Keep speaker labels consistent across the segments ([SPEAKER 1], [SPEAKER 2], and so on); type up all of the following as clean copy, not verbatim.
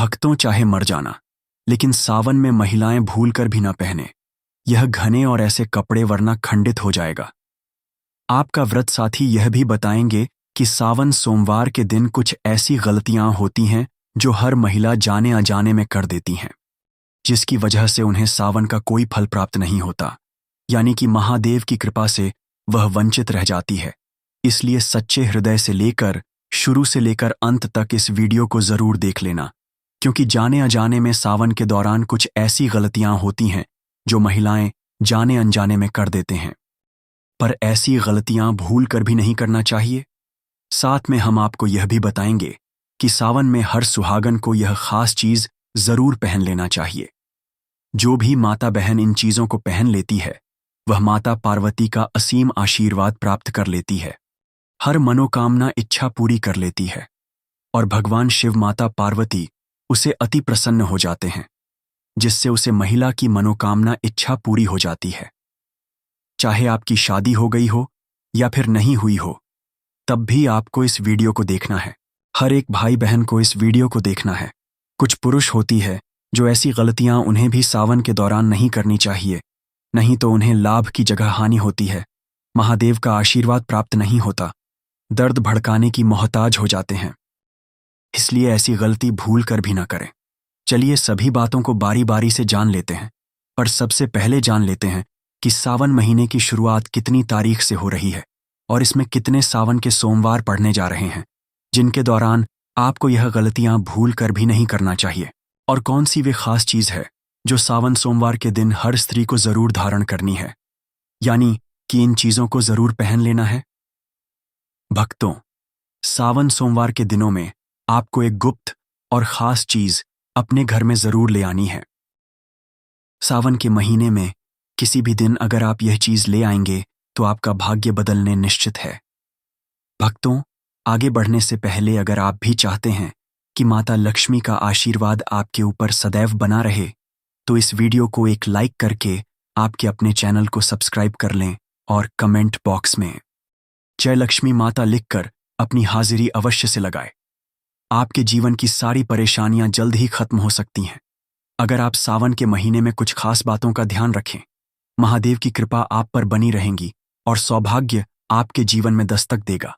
[SPEAKER 1] भक्तों चाहे मर जाना, लेकिन सावन में महिलाएं भूल कर भी ना पहने यह घने और ऐसे कपड़े, वरना खंडित हो जाएगा। आपका व्रत साथी यह भी बताएंगे कि सावन सोमवार के दिन कुछ ऐसी गलतियां होती हैं जो हर महिला जाने अनजाने में कर देती हैं, जिसकी वजह से उन्हें सावन का कोई फल प्राप्त नहीं होता, यानी कि महादेव की कृपा से वह वंचित रह जाती है। इसलिए सच्चे हृदय से लेकर शुरू से लेकर अंत तक इस वीडियो को जरूर देख लेना, क्योंकि जाने अनजाने में सावन के दौरान कुछ ऐसी गलतियां होती हैं जो महिलाएं जाने अनजाने में कर देते हैं। पर ऐसी गलतियां भूल कर भी नहीं करना चाहिए। साथ में हम आपको यह भी बताएंगे कि सावन में हर सुहागन को यह खास चीज जरूर पहन लेना चाहिए। जो भी माता बहन इन चीजों को पहन लेती है वह माता पार्वती का असीम आशीर्वाद प्राप्त कर लेती है, हर मनोकामना इच्छा पूरी कर लेती है और भगवान शिव माता पार्वती उसे अति प्रसन्न हो जाते हैं, जिससे उसे महिला की मनोकामना इच्छा पूरी हो जाती है। चाहे आपकी शादी हो गई हो या फिर नहीं हुई हो, तब भी आपको इस वीडियो को देखना है। हर एक भाई बहन को इस वीडियो को देखना है। कुछ पुरुष होती है जो ऐसी गलतियां उन्हें भी सावन के दौरान नहीं करनी चाहिए, नहीं तो उन्हें लाभ की जगह हानि होती है, महादेव का आशीर्वाद प्राप्त नहीं होता, दर्द भड़काने की मोहताज हो जाते हैं। इसलिए ऐसी गलती भूल कर भी ना करें। चलिए सभी बातों को बारी बारी से जान लेते हैं, पर सबसे पहले जान लेते हैं कि सावन महीने की शुरुआत कितनी तारीख से हो रही है और इसमें कितने सावन के सोमवार पड़ने जा रहे हैं, जिनके दौरान आपको यह गलतियां भूल कर भी नहीं करना चाहिए। और कौन सी वे खास चीज है जो सावन सोमवार के दिन हर स्त्री को जरूर धारण करनी है, यानी कि इन चीजों को जरूर पहन लेना है। भक्तों, सावन सोमवार के दिनों में आपको एक गुप्त और खास चीज अपने घर में जरूर ले आनी है। सावन के महीने में किसी भी दिन अगर आप यह चीज ले आएंगे तो आपका भाग्य बदलने निश्चित है। भक्तों, आगे बढ़ने से पहले अगर आप भी चाहते हैं कि माता लक्ष्मी का आशीर्वाद आपके ऊपर सदैव बना रहे, तो इस वीडियो को एक लाइक करके आपके अपने चैनल को सब्सक्राइब कर लें और कमेंट बॉक्स में जय लक्ष्मी माता लिखकर अपनी हाजिरी अवश्य से लगाए। आपके जीवन की सारी परेशानियां जल्द ही खत्म हो सकती हैं अगर आप सावन के महीने में कुछ खास बातों का ध्यान रखें। महादेव की कृपा आप पर बनी रहेंगी और सौभाग्य आपके जीवन में दस्तक देगा।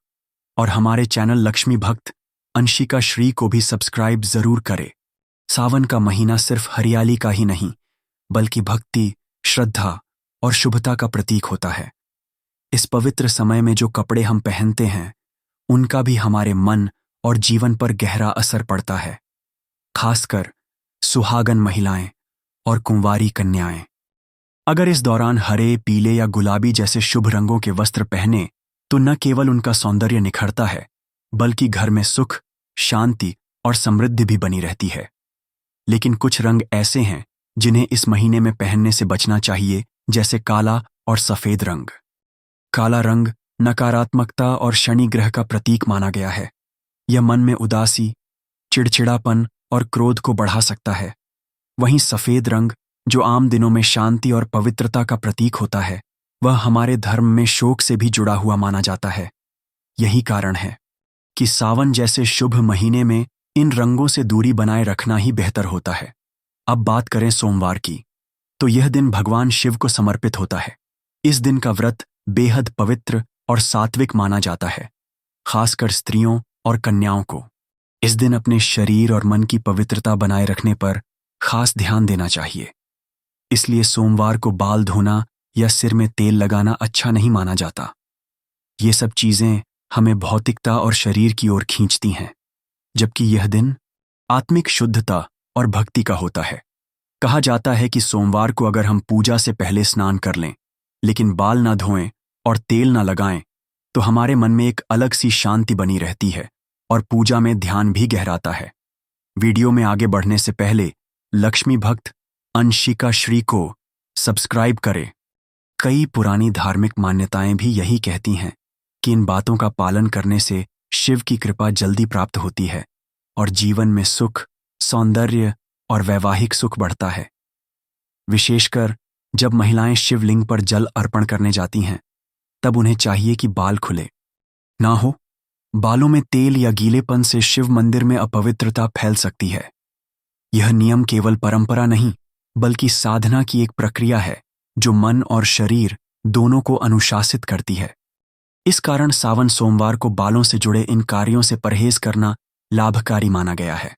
[SPEAKER 1] और हमारे चैनल लक्ष्मी भक्त अंशिका श्री को भी सब्सक्राइब जरूर करें। सावन का महीना सिर्फ हरियाली का ही नहीं, बल्कि भक्ति, श्रद्धा और शुभता का प्रतीक होता है। इस पवित्र समय में जो कपड़े हम पहनते हैं उनका भी हमारे मन और जीवन पर गहरा असर पड़ता है, खासकर सुहागन महिलाएं और कुंवारी कन्याएं। अगर इस दौरान हरे, पीले या गुलाबी जैसे शुभ रंगों के वस्त्र पहने तो न केवल उनका सौंदर्य निखरता है, बल्कि घर में सुख, शांति और समृद्धि भी बनी रहती है। लेकिन कुछ रंग ऐसे हैं जिन्हें इस महीने में पहनने से बचना चाहिए, जैसे काला और सफेद रंग। काला रंग नकारात्मकता और शनि ग्रह का प्रतीक माना गया है। यह मन में उदासी, चिड़चिड़ापन और क्रोध को बढ़ा सकता है। वहीं सफेद रंग, जो आम दिनों में शांति और पवित्रता का प्रतीक होता है, वह हमारे धर्म में शोक से भी जुड़ा हुआ माना जाता है। यही कारण है कि सावन जैसे शुभ महीने में इन रंगों से दूरी बनाए रखना ही बेहतर होता है। अब बात करें सोमवार की, तो यह दिन भगवान शिव को समर्पित होता है। इस दिन का व्रत बेहद पवित्र और सात्विक माना जाता है, खासकर स्त्रियों और कन्याओं को। इस दिन अपने शरीर और मन की पवित्रता बनाए रखने पर खास ध्यान देना चाहिए। इसलिए सोमवार को बाल धोना या सिर में तेल लगाना अच्छा नहीं माना जाता। ये सब चीजें हमें भौतिकता और शरीर की ओर खींचती हैं, जबकि यह दिन आत्मिक शुद्धता और भक्ति का होता है। कहा जाता है कि सोमवार को अगर हम पूजा से पहले स्नान कर लें, लेकिन बाल ना धोएं और तेल ना लगाएं, तो हमारे मन में एक अलग सी शांति बनी रहती है और पूजा में ध्यान भी गहराता है। वीडियो में आगे बढ़ने से पहले लक्ष्मी भक्त अंशिका श्री को सब्सक्राइब करें। कई पुरानी धार्मिक मान्यताएं भी यही कहती हैं कि इन बातों का पालन करने से शिव की कृपा जल्दी प्राप्त होती है और जीवन में सुख, सौंदर्य और वैवाहिक सुख बढ़ता है। विशेषकर जब महिलाएं शिवलिंग पर जल अर्पण करने जाती हैं, तब उन्हें चाहिए कि बाल खुले ना हो। बालों में तेल या गीलेपन से शिव मंदिर में अपवित्रता फैल सकती है। यह नियम केवल परंपरा नहीं बल्कि साधना की एक प्रक्रिया है जो मन और शरीर दोनों को अनुशासित करती है। इस कारण सावन सोमवार को बालों से जुड़े इन कार्यों से परहेज करना लाभकारी माना गया है।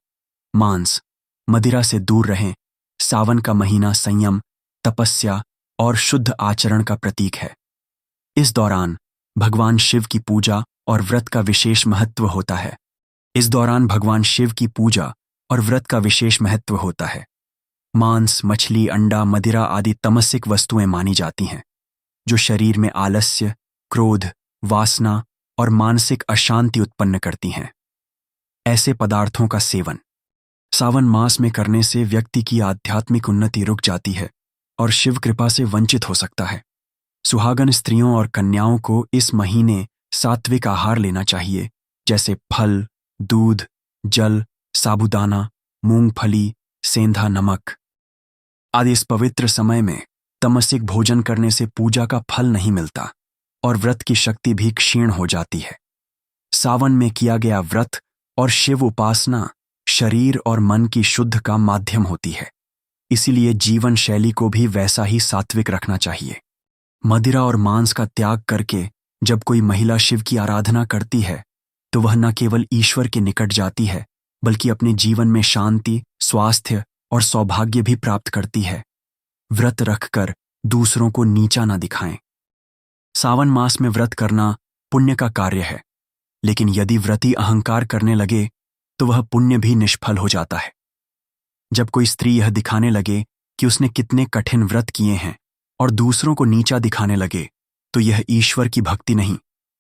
[SPEAKER 1] मांस, मदिरा से दूर रहें। सावन का महीना संयम, तपस्या और शुद्ध आचरण का प्रतीक है। इस दौरान भगवान शिव की पूजा और व्रत का विशेष महत्व होता है। मांस, मछली, अंडा, मदिरा आदि तमसिक वस्तुएं मानी जाती हैं जो शरीर में आलस्य, क्रोध, वासना और मानसिक अशांति उत्पन्न करती हैं। ऐसे पदार्थों का सेवन सावन मास में करने से व्यक्ति की आध्यात्मिक उन्नति रुक जाती है और शिव कृपा से वंचित हो सकता है। सुहागन स्त्रियों और कन्याओं को इस महीने सात्विक आहार लेना चाहिए, जैसे फल, दूध, जल, साबूदाना, मूंगफली, सेंधा नमक आदि। इस पवित्र समय में तमसिक भोजन करने से पूजा का फल नहीं मिलता और व्रत की शक्ति भी क्षीण हो जाती है। सावन में किया गया व्रत और शिव उपासना शरीर और मन की शुद्ध का माध्यम होती है, इसीलिए जीवन शैली को भी वैसा ही सात्विक रखना चाहिए। मदिरा और मांस का त्याग करके जब कोई महिला शिव की आराधना करती है तो वह न केवल ईश्वर के निकट जाती है बल्कि अपने जीवन में शांति, स्वास्थ्य और सौभाग्य भी प्राप्त करती है। व्रत रखकर दूसरों को नीचा न दिखाएं। सावन मास में व्रत करना पुण्य का कार्य है, लेकिन यदि व्रती अहंकार करने लगे तो वह पुण्य भी निष्फल हो जाता है। जब कोई स्त्री यह दिखाने लगे कि उसने कितने कठिन व्रत किए हैं और दूसरों को नीचा दिखाने लगे तो यह ईश्वर की भक्ति नहीं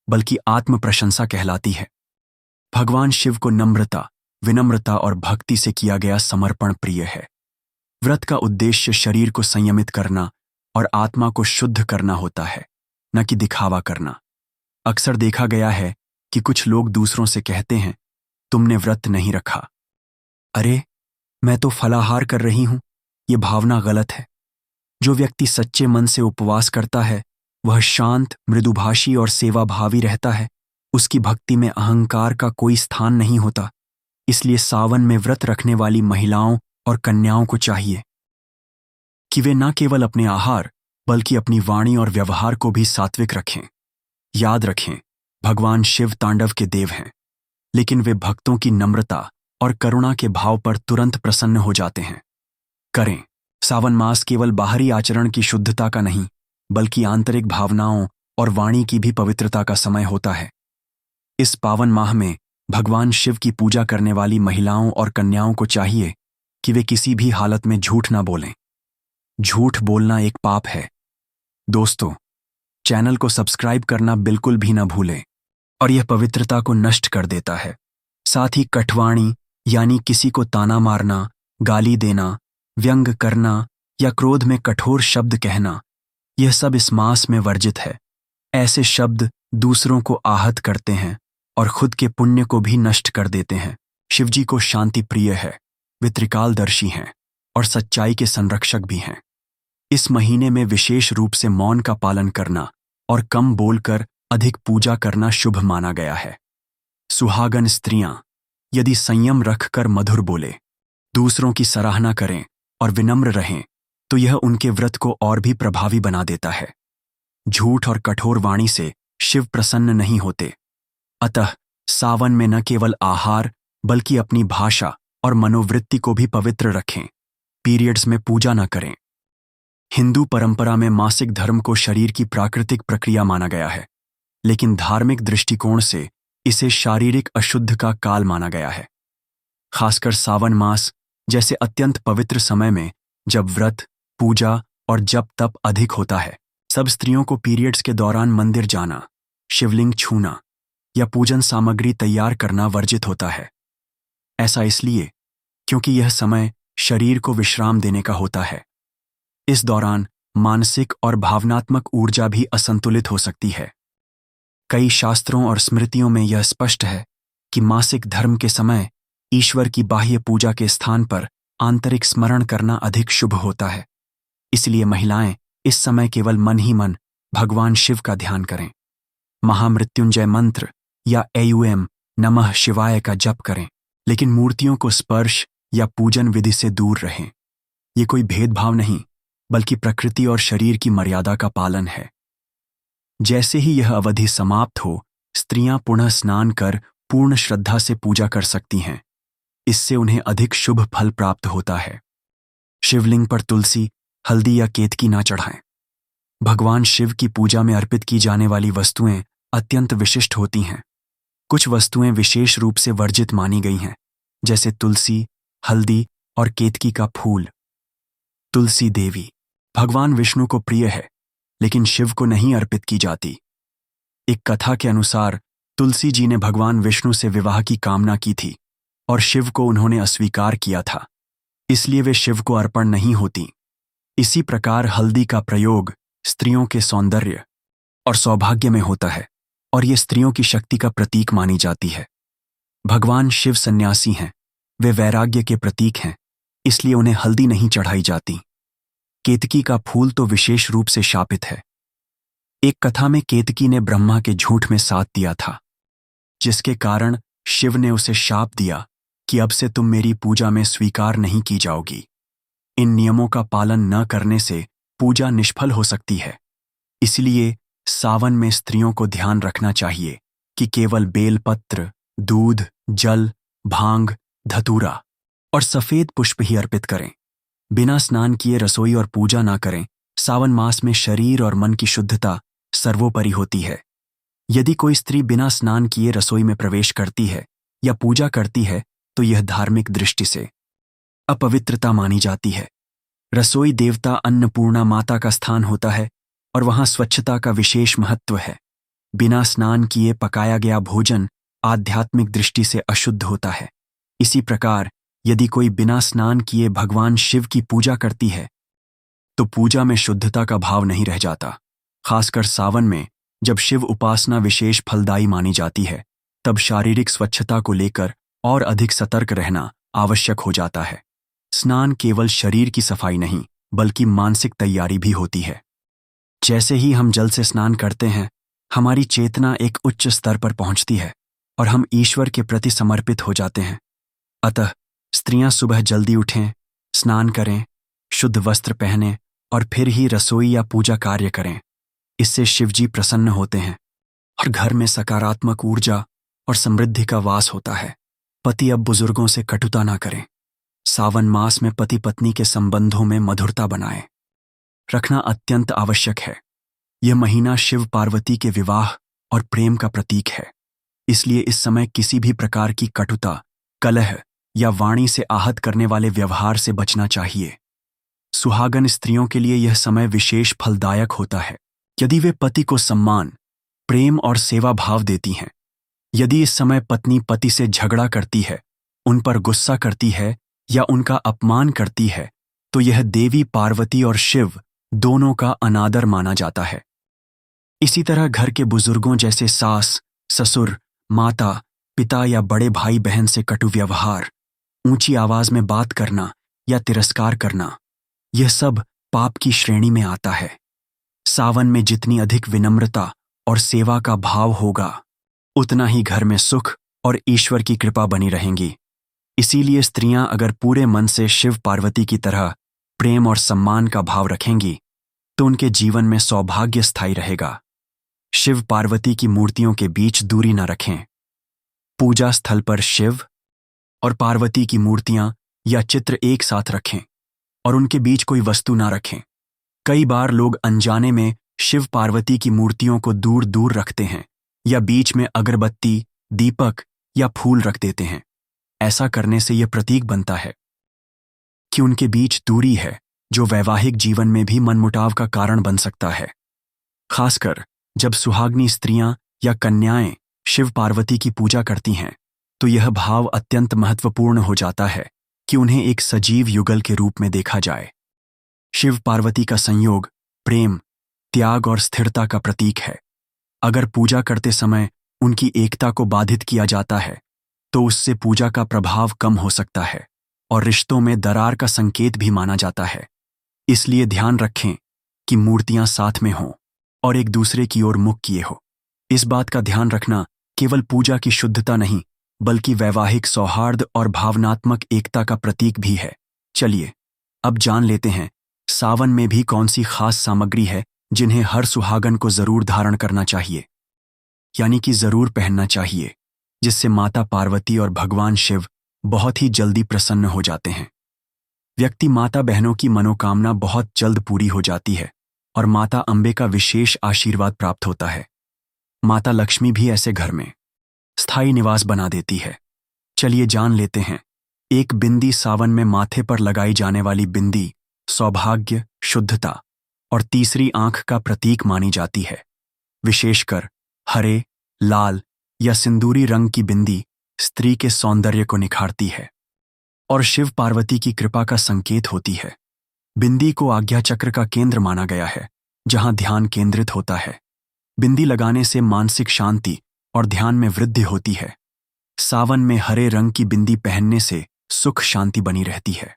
[SPEAKER 1] बल्कि आत्म प्रशंसा कहलाती है। भगवान शिव को नम्रता, विनम्रता और भक्ति से किया गया समर्पण प्रिय है। व्रत का उद्देश्य शरीर को संयमित करना और आत्मा को शुद्ध करना होता है, न कि दिखावा करना। अक्सर देखा गया है कि कुछ लोग दूसरों से कहते हैं, तुमने व्रत नहीं रखा। अरे, मैं तो फलाहार कर रही हूं। यह भावना गलत है। जो व्यक्ति सच्चे मन से उपवास करता है वह शांत, मृदुभाषी और सेवाभावी रहता है। उसकी भक्ति में अहंकार का कोई स्थान नहीं होता। इसलिए सावन में व्रत रखने वाली महिलाओं और कन्याओं को चाहिए कि वे न केवल अपने आहार बल्कि अपनी वाणी और व्यवहार को भी सात्विक रखें। याद रखें, भगवान शिव तांडव के देव हैं, लेकिन वे भक्तों की नम्रता और करुणा के भाव पर तुरंत प्रसन्न हो जाते हैं। करें। सावन मास केवल बाहरी आचरण की शुद्धता का नहीं बल्कि आंतरिक भावनाओं और वाणी की भी पवित्रता का समय होता है। इस पावन माह में भगवान शिव की पूजा करने वाली महिलाओं और कन्याओं को चाहिए कि वे किसी भी हालत में झूठ ना बोलें। झूठ बोलना एक पाप है। दोस्तों, चैनल को सब्सक्राइब करना बिल्कुल भी ना भूलें और यह पवित्रता को नष्ट कर देता है। साथ ही कटवाणी यानी किसी को ताना मारना, गाली देना, व्यंग करना या क्रोध में कठोर शब्द कहना, यह सब इस मास में वर्जित है। ऐसे शब्द दूसरों को आहत करते हैं और खुद के पुण्य को भी नष्ट कर देते हैं। शिवजी को शांति प्रिय है, वे त्रिकालदर्शी हैं और सच्चाई के संरक्षक भी हैं। इस महीने में विशेष रूप से मौन का पालन करना और कम बोलकर अधिक पूजा करना शुभ माना गया है। सुहागन स्त्रियां यदि संयम रखकर मधुर बोले, दूसरों की सराहना करें और विनम्र रहें तो यह उनके व्रत को और भी प्रभावी बना देता है। झूठ और कठोर वाणी से शिव प्रसन्न नहीं होते। अतः सावन में न केवल आहार बल्कि अपनी भाषा और मनोवृत्ति को भी पवित्र रखें। पीरियड्स में पूजा न करें। हिंदू परंपरा में मासिक धर्म को शरीर की प्राकृतिक प्रक्रिया माना गया है, लेकिन धार्मिक दृष्टिकोण से इसे शारीरिक अशुद्ध का काल माना गया है। खासकर सावन मास जैसे अत्यंत पवित्र समय में जब व्रत, पूजा और जप तप अधिक होता है, सब स्त्रियों को पीरियड्स के दौरान मंदिर जाना, शिवलिंग छूना या पूजन सामग्री तैयार करना वर्जित होता है। ऐसा इसलिए क्योंकि यह समय शरीर को विश्राम देने का होता है। इस दौरान मानसिक और भावनात्मक ऊर्जा भी असंतुलित हो सकती है। कई शास्त्रों और स्मृतियों में यह स्पष्ट है कि मासिक धर्म के समय ईश्वर की बाह्य पूजा के स्थान पर आंतरिक स्मरण करना अधिक शुभ होता है। इसलिए महिलाएं इस समय केवल मन ही मन भगवान शिव का ध्यान करें। महामृत्युंजय मंत्र या AUM नमः शिवाय का जप करें, लेकिन मूर्तियों को स्पर्श या पूजन विधि से दूर रहें। ये कोई भेदभाव नहीं, बल्कि प्रकृति और शरीर की मर्यादा का पालन है। जैसे ही यह अवधि समाप्त हो, स्त्रियां पुनः स्नान कर पूर्ण श्रद्धा से पूजा कर सकती हैं। इससे उन्हें अधिक शुभ फल प्राप्त होता है। शिवलिंग पर तुलसी, हल्दी या केतकी ना चढ़ाएं। भगवान शिव की पूजा में अर्पित की जाने वाली वस्तुएं अत्यंत विशिष्ट होती हैं। कुछ वस्तुएं विशेष रूप से वर्जित मानी गई हैं, जैसे तुलसी, हल्दी और केतकी का फूल। तुलसी देवी भगवान विष्णु को प्रिय है, लेकिन शिव को नहीं अर्पित की जाती। एक कथा के अनुसार तुलसी जी ने भगवान विष्णु से विवाह की कामना की थी और शिव को उन्होंने अस्वीकार किया था, इसलिए वे शिव को अर्पण नहीं होती। इसी प्रकार हल्दी का प्रयोग स्त्रियों के सौंदर्य और सौभाग्य में होता है और ये स्त्रियों की शक्ति का प्रतीक मानी जाती है। भगवान शिव सन्यासी हैं, वे वैराग्य के प्रतीक हैं, इसलिए उन्हें हल्दी नहीं चढ़ाई जाती। केतकी का फूल तो विशेष रूप से शापित है। एक कथा में केतकी ने ब्रह्मा के झूठ में साथ दिया था, जिसके कारण शिव ने उसे शाप दिया कि अब से तुम मेरी पूजा में स्वीकार नहीं की जाओगी। इन नियमों का पालन न करने से पूजा निष्फल हो सकती है। इसलिए सावन में स्त्रियों को ध्यान रखना चाहिए कि केवल बेलपत्र, दूध, जल, भांग, धतूरा और सफेद पुष्प ही अर्पित करें। बिना स्नान किए रसोई और पूजा ना करें। सावन मास में शरीर और मन की शुद्धता सर्वोपरि होती है। यदि कोई स्त्री बिना स्नान किए रसोई में प्रवेश करती है या पूजा करती है, तो यह धार्मिक दृष्टि से अपवित्रता मानी जाती है। रसोई देवता अन्नपूर्णा माता का स्थान होता है और वहां स्वच्छता का विशेष महत्व है। बिना स्नान किए पकाया गया भोजन आध्यात्मिक दृष्टि से अशुद्ध होता है। इसी प्रकार यदि कोई बिना स्नान किए भगवान शिव की पूजा करती है, तो पूजा में शुद्धता का भाव नहीं रह जाता। खासकर सावन में, जब शिव उपासना विशेष फलदायी मानी जाती है, तब शारीरिक स्वच्छता को लेकर और अधिक सतर्क रहना आवश्यक हो जाता है। स्नान केवल शरीर की सफाई नहीं, बल्कि मानसिक तैयारी भी होती है। जैसे ही हम जल से स्नान करते हैं, हमारी चेतना एक उच्च स्तर पर पहुंचती है और हम ईश्वर के प्रति समर्पित हो जाते हैं। अतः स्त्रियां सुबह जल्दी उठें, स्नान करें, शुद्ध वस्त्र पहनें और फिर ही रसोई या पूजा कार्य करें। इससे शिवजी प्रसन्न होते हैं और घर में सकारात्मक ऊर्जा और समृद्धि का वास होता है। पति अब बुजुर्गों से कटुता ना करें। सावन मास में पति पत्नी के संबंधों में मधुरता बनाए रखना अत्यंत आवश्यक है। यह महीना शिव पार्वती के विवाह और प्रेम का प्रतीक है। इसलिए इस समय किसी भी प्रकार की कटुता, कलह या वाणी से आहत करने वाले व्यवहार से बचना चाहिए। सुहागन स्त्रियों के लिए यह समय विशेष फलदायक होता है यदि वे पति को सम्मान, प्रेम और सेवा भाव देती हैं। यदि इस समय पत्नी पति से झगड़ा करती है, उन पर गुस्सा करती है या उनका अपमान करती है, तो यह देवी पार्वती और शिव दोनों का अनादर माना जाता है। इसी तरह घर के बुजुर्गों जैसे सास, ससुर, माता, पिता या बड़े भाई बहन से कटु व्यवहार, ऊंची आवाज में बात करना या तिरस्कार करना, यह सब पाप की श्रेणी में आता है। सावन में जितनी अधिक विनम्रता और सेवा का भाव होगा, उतना ही घर में सुख और ईश्वर की कृपा बनी रहेंगी। इसीलिए स्त्रियां अगर पूरे मन से शिव पार्वती की तरह प्रेम और सम्मान का भाव रखेंगी, तो उनके जीवन में सौभाग्य स्थायी रहेगा। शिव पार्वती की मूर्तियों के बीच दूरी न रखें। पूजा स्थल पर शिव और पार्वती की मूर्तियां या चित्र एक साथ रखें और उनके बीच कोई वस्तु ना रखें। कई बार लोग अनजाने में शिव पार्वती की मूर्तियों को दूर दूर रखते हैं या बीच में अगरबत्ती, दीपक या फूल रख देते हैं। ऐसा करने से यह प्रतीक बनता है कि उनके बीच दूरी है, जो वैवाहिक जीवन में भी मनमुटाव का कारण बन सकता है। खासकर जब सुहागनी स्त्रियां या कन्याएं शिव पार्वती की पूजा करती हैं, तो यह भाव अत्यंत महत्वपूर्ण हो जाता है कि उन्हें एक सजीव युगल के रूप में देखा जाए। शिव पार्वती का संयोग प्रेम, त्याग और स्थिरता का प्रतीक है। अगर पूजा करते समय उनकी एकता को बाधित किया जाता है, तो उससे पूजा का प्रभाव कम हो सकता है और रिश्तों में दरार का संकेत भी माना जाता है। इसलिए ध्यान रखें कि मूर्तियां साथ में हों और एक दूसरे की ओर मुख किए हो। इस बात का ध्यान रखना केवल पूजा की शुद्धता नहीं, बल्कि वैवाहिक सौहार्द और भावनात्मक एकता का प्रतीक भी है। चलिए अब जान लेते हैं सावन में भी कौन सी खास सामग्री है जिन्हें हर सुहागन को जरूर धारण करना चाहिए, यानी कि जरूर पहनना चाहिए, जिससे माता पार्वती और भगवान शिव बहुत ही जल्दी प्रसन्न हो जाते हैं। व्यक्ति माता बहनों की मनोकामना बहुत जल्द पूरी हो जाती है और माता अम्बे का विशेष आशीर्वाद प्राप्त होता है। माता लक्ष्मी भी ऐसे घर में स्थायी निवास बना देती है। चलिए जान लेते हैं। एक बिंदी सावन में माथे पर लगाई जाने वाली बिंदी सौभाग्य, शुद्धता और तीसरी आंख का प्रतीक मानी जाती है। विशेषकर हरे, लाल या सिंदूरी रंग की बिंदी स्त्री के सौंदर्य को निखारती है और शिव पार्वती की कृपा का संकेत होती है। बिंदी को आज्ञा चक्र का केंद्र माना गया है, जहां ध्यान केंद्रित होता है। बिंदी लगाने से मानसिक शांति और ध्यान में वृद्धि होती है। सावन में हरे रंग की बिंदी पहनने से सुख शांति बनी रहती है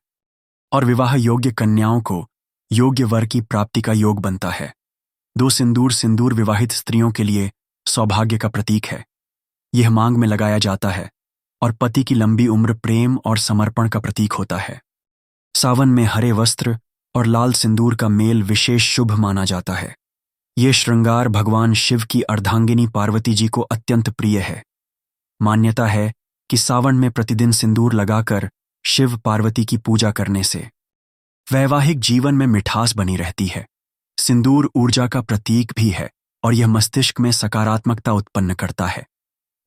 [SPEAKER 1] और विवाह योग्य कन्याओं को योग्य वर की प्राप्ति का योग बनता है। दो सिंदूर विवाहित स्त्रियों के लिए सौभाग्य का प्रतीक है। यह मांग में लगाया जाता है और पति की लंबी उम्र, प्रेम और समर्पण का प्रतीक होता है। सावन में हरे वस्त्र और लाल सिंदूर का मेल विशेष शुभ माना जाता है। यह श्रृंगार भगवान शिव की अर्धांगिनी पार्वती जी को अत्यंत प्रिय है। मान्यता है कि सावन में प्रतिदिन सिंदूर लगाकर शिव पार्वती की पूजा करने से वैवाहिक जीवन में मिठास बनी रहती है। सिंदूर ऊर्जा का प्रतीक भी है और यह मस्तिष्क में सकारात्मकता उत्पन्न करता है।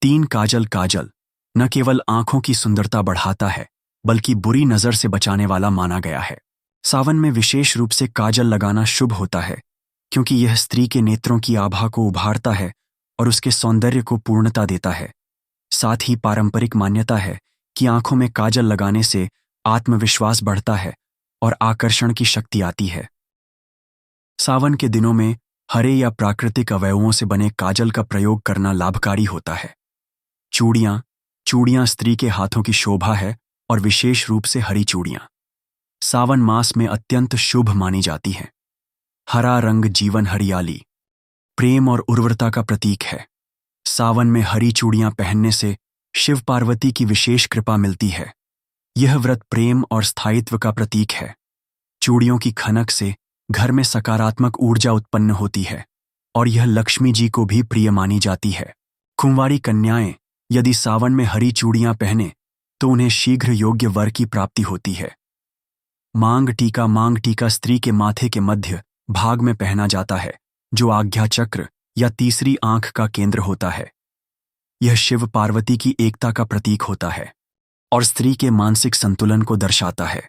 [SPEAKER 1] 3 काजल न केवल आंखों की सुंदरता बढ़ाता है, बल्कि बुरी नजर से बचाने वाला माना गया है। सावन में विशेष रूप से काजल लगाना शुभ होता है, क्योंकि यह स्त्री के नेत्रों की आभा को उभारता है और उसके सौंदर्य को पूर्णता देता है। साथ ही पारंपरिक मान्यता है कि आंखों में काजल लगाने से आत्मविश्वास बढ़ता है और आकर्षण की शक्ति आती है। सावन के दिनों में हरे या प्राकृतिक अवयवों से बने काजल का प्रयोग करना लाभकारी होता है। चूड़ियां स्त्री के हाथों की शोभा है और विशेष रूप से हरी चूड़ियां सावन मास में अत्यंत शुभ मानी जाती हैं। हरा रंग जीवन, हरियाली, प्रेम और उर्वरता का प्रतीक है। सावन में हरी चूड़ियां पहनने से शिव पार्वती की विशेष कृपा मिलती है। यह व्रत प्रेम और स्थायित्व का प्रतीक है। चूड़ियों की खनक से घर में सकारात्मक ऊर्जा उत्पन्न होती है और यह लक्ष्मी जी को भी प्रिय मानी जाती है। कुंवारी कन्याएं यदि सावन में हरी चूड़ियां पहने तो उन्हें शीघ्र योग्य वर की प्राप्ति होती है। मांग टीका स्त्री के माथे के मध्य भाग में पहना जाता है, जो आज्ञा चक्र या तीसरी आंख का केंद्र होता है। यह शिव पार्वती की एकता का प्रतीक होता है और स्त्री के मानसिक संतुलन को दर्शाता है।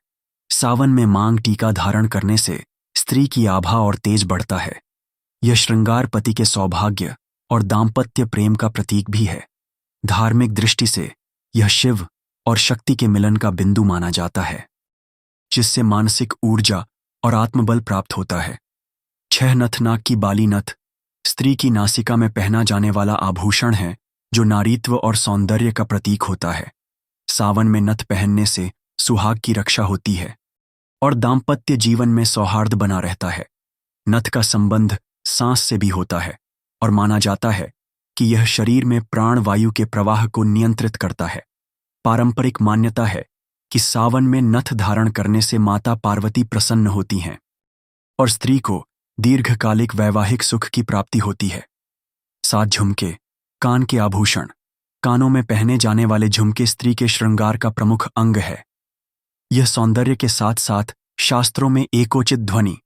[SPEAKER 1] सावन में मांग टीका धारण करने से स्त्री की आभा और तेज बढ़ता है। यह श्रृंगार पति के सौभाग्य और दाम्पत्य प्रेम का प्रतीक भी है। धार्मिक दृष्टि से यह शिव और शक्ति के मिलन का बिंदु माना जाता है, जिससे मानसिक ऊर्जा और आत्मबल प्राप्त होता है। 6 नथ नाक की बाली नथ स्त्री की नासिका में पहना जाने वाला आभूषण है, जो नारीत्व और सौंदर्य का प्रतीक होता है। सावन में नथ पहनने से सुहाग की रक्षा होती है और दाम्पत्य जीवन में सौहार्द बना रहता है। नथ का संबंध सांस से भी होता है और माना जाता है कि यह शरीर में प्राण वायु के प्रवाह को नियंत्रित करता है। पारंपरिक मान्यता है कि सावन में नथ धारण करने से माता पार्वती प्रसन्न होती हैं और स्त्री को दीर्घकालिक वैवाहिक सुख की प्राप्ति होती है। 7 झुमके, कान के आभूषण। कानों में पहने जाने वाले झुमके स्त्री के श्रृंगार का प्रमुख अंग है। यह सौंदर्य के साथ साथ शास्त्रों में एकोचित ध्वनि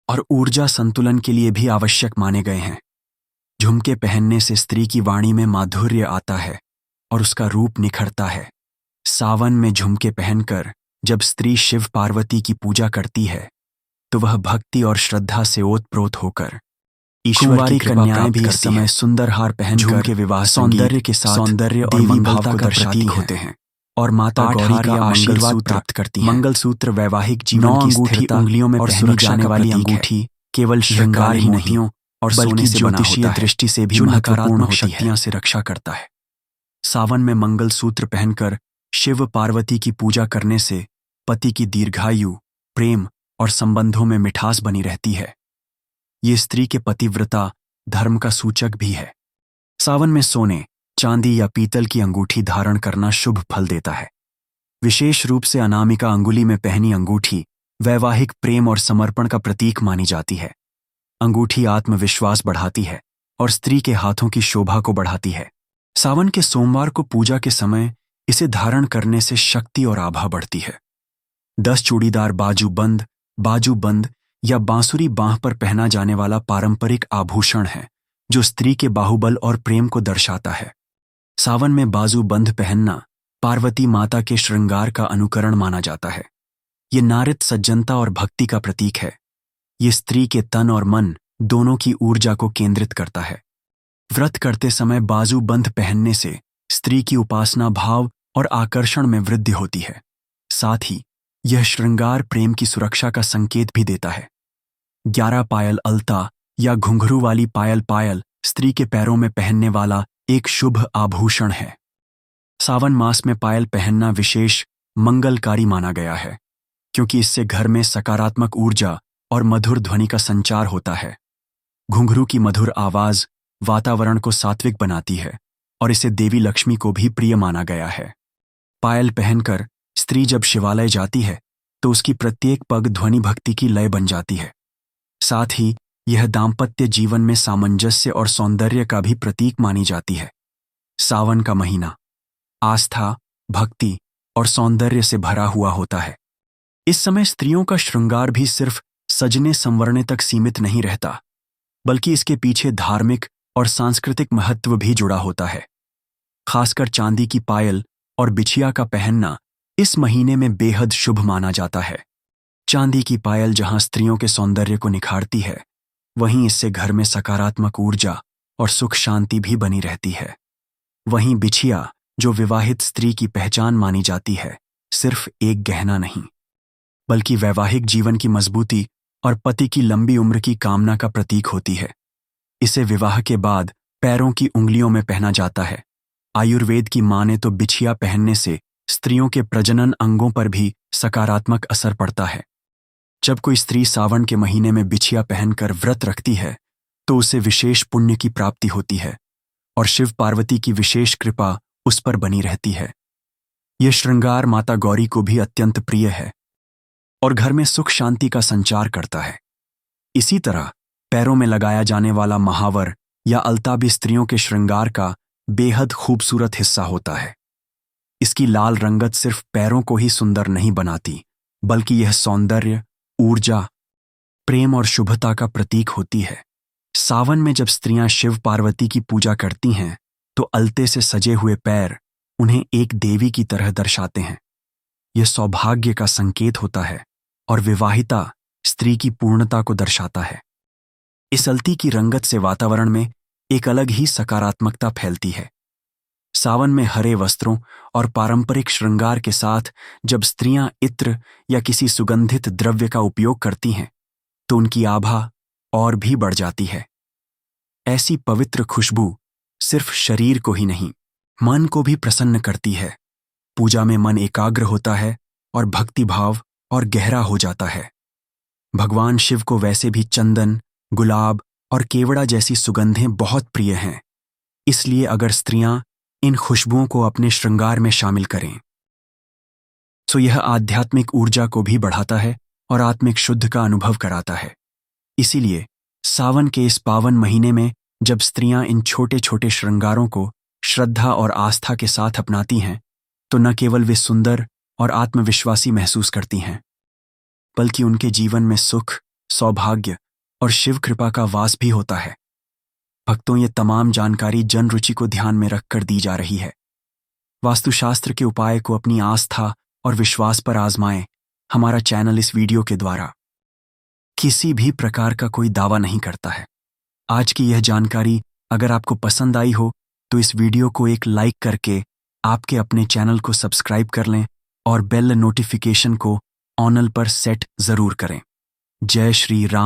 [SPEAKER 1] और ऊर्जा संतुलन के लिए भी आवश्यक माने गए हैं। झुमके पहनने से स्त्री की वाणी में माधुर्य आता है और उसका रूप निखरता है। सावन में झुमके पहनकर जब स्त्री शिव पार्वती की पूजा करती है तो वह भक्ति और श्रद्धा से ओतप्रोत होकर ईश्वर की कन्याएं भी इस समय सुंदर हार पहनकर के विवाह सौंदर्य के साथ सौंदर्य और मंगलता का प्रतीक होते हैं और माता गौरी का आशीर्वाद प्राप्त करती हैं। मंगलसूत्र वैवाहिक जीवन की स्थिरता, उंगलियों में और सुरक्षा वाली अंगूठी केवल श्रृंगार ही नहीं और सोने से ज्योतिषीय दृष्टि से भी नकारात्मक शक्तियां से रक्षा करता है। सावन में मंगलसूत्र पहनकर शिव पार्वती की पूजा करने से पति की दीर्घायु, प्रेम और संबंधों में मिठास बनी रहती है। ये स्त्री के पतिव्रता धर्म का सूचक भी है। सावन में सोने, चांदी या पीतल की अंगूठी धारण करना शुभ फल देता है। विशेष रूप से अनामिका अंगुली में पहनी अंगूठी वैवाहिक प्रेम और समर्पण का प्रतीक मानी जाती है। अंगूठी आत्मविश्वास बढ़ाती है और स्त्री के हाथों की शोभा को बढ़ाती है। सावन के सोमवार को पूजा के समय इसे धारण करने से शक्ति और आभा बढ़ती है। 10 चूड़ीदार बाजूबंद या बांसुरी बांह पर पहना जाने वाला पारंपरिक आभूषण है जो स्त्री के बाहुबल और प्रेम को दर्शाता है। सावन में बाजूबंद पहनना पार्वती माता के श्रृंगार का अनुकरण माना जाता है। ये नारित सज्जनता और भक्ति का प्रतीक है। ये स्त्री के तन और मन दोनों की ऊर्जा को केंद्रित करता है। व्रत करते समय बाजूबंद पहनने से स्त्री की उपासना भाव और आकर्षण में वृद्धि होती है। साथ ही यह श्रृंगार प्रेम की सुरक्षा का संकेत भी देता है। 11 पायल अलता या घुंघरू वाली पायल स्त्री के पैरों में पहनने वाला एक शुभ आभूषण है। सावन मास में पायल पहनना विशेष मंगलकारी माना गया है क्योंकि इससे घर में सकारात्मक ऊर्जा और मधुर ध्वनि का संचार होता है। घुंघरू की मधुर आवाज वातावरण को सात्विक बनाती है और इसे देवी लक्ष्मी को भी प्रिय माना गया है। पायल पहनकर स्त्री जब शिवालय जाती है तो उसकी प्रत्येक पग ध्वनि भक्ति की लय बन जाती है। साथ ही यह दाम्पत्य जीवन में सामंजस्य और सौंदर्य का भी प्रतीक मानी जाती है। सावन का महीना आस्था, भक्ति और सौंदर्य से भरा हुआ होता है। इस समय स्त्रियों का श्रृंगार भी सिर्फ सजने संवरने तक सीमित नहीं रहता, बल्कि इसके पीछे धार्मिक और सांस्कृतिक महत्व भी जुड़ा होता है। खासकर चांदी की पायल और बिछिया का पहनना इस महीने में बेहद शुभ माना जाता है। चांदी की पायल जहां स्त्रियों के सौंदर्य को निखारती है, वहीं इससे घर में सकारात्मक ऊर्जा और सुख शांति भी बनी रहती है। वहीं बिछिया, जो विवाहित स्त्री की पहचान मानी जाती है, सिर्फ एक गहना नहीं, बल्कि वैवाहिक जीवन की मजबूती और पति की लंबी उम्र की कामना का प्रतीक होती है। इसे विवाह के बाद पैरों की उंगलियों में पहना जाता है। आयुर्वेद की माने तो बिछिया पहनने से स्त्रियों के प्रजनन अंगों पर भी सकारात्मक असर पड़ता है। जब कोई स्त्री सावन के महीने में बिछिया पहनकर व्रत रखती है तो उसे विशेष पुण्य की प्राप्ति होती है और शिव पार्वती की विशेष कृपा उस पर बनी रहती है। यह श्रृंगार माता गौरी को भी अत्यंत प्रिय है और घर में सुख शांति का संचार करता है। इसी तरह पैरों में लगाया जाने वाला महावर या अलता भी स्त्रियों के श्रृंगार का बेहद खूबसूरत हिस्सा होता है। इसकी लाल रंगत सिर्फ पैरों को ही सुंदर नहीं बनाती, बल्कि यह सौंदर्य, ऊर्जा, प्रेम और शुभता का प्रतीक होती है। सावन में जब स्त्रियां शिव पार्वती की पूजा करती हैं तो अलते से सजे हुए पैर उन्हें एक देवी की तरह दर्शाते हैं। यह सौभाग्य का संकेत होता है और विवाहिता स्त्री की पूर्णता को दर्शाता है। इस अलती की रंगत से वातावरण में एक अलग ही सकारात्मकता फैलती है। सावन में हरे वस्त्रों और पारंपरिक श्रृंगार के साथ जब स्त्रियां इत्र या किसी सुगंधित द्रव्य का उपयोग करती हैं तो उनकी आभा और भी बढ़ जाती है। ऐसी पवित्र खुशबू सिर्फ शरीर को ही नहीं, मन को भी प्रसन्न करती है। पूजा में मन एकाग्र होता है और भक्ति भाव और गहरा हो जाता है। भगवान शिव को वैसे भी चंदन, गुलाब और केवड़ा जैसी सुगंधें बहुत प्रिय हैं। इसलिए अगर स्त्रियां इन खुशबुओं को अपने श्रृंगार में शामिल करें तो यह आध्यात्मिक ऊर्जा को भी बढ़ाता है और आत्मिक शुद्ध का अनुभव कराता है। इसीलिए सावन के इस पावन महीने में जब स्त्रियां इन छोटे छोटे श्रृंगारों को श्रद्धा और आस्था के साथ अपनाती हैं तो न केवल वे सुंदर और आत्मविश्वासी महसूस करती हैं, बल्कि उनके जीवन में सुख, सौभाग्य और शिव कृपा का वास भी होता है। भक्तों, ये तमाम जानकारी जन रुचि को ध्यान में रखकर दी जा रही है। वास्तुशास्त्र के उपाय को अपनी आस्था और विश्वास पर आजमाएं। हमारा चैनल इस वीडियो के द्वारा किसी भी प्रकार का कोई दावा नहीं करता है। आज की यह जानकारी अगर आपको पसंद आई हो तो इस वीडियो को एक लाइक करके आपके अपने चैनल को सब्सक्राइब कर लें और बेल नोटिफिकेशन को ऑनल पर सेट जरूर करें। जय श्री राम।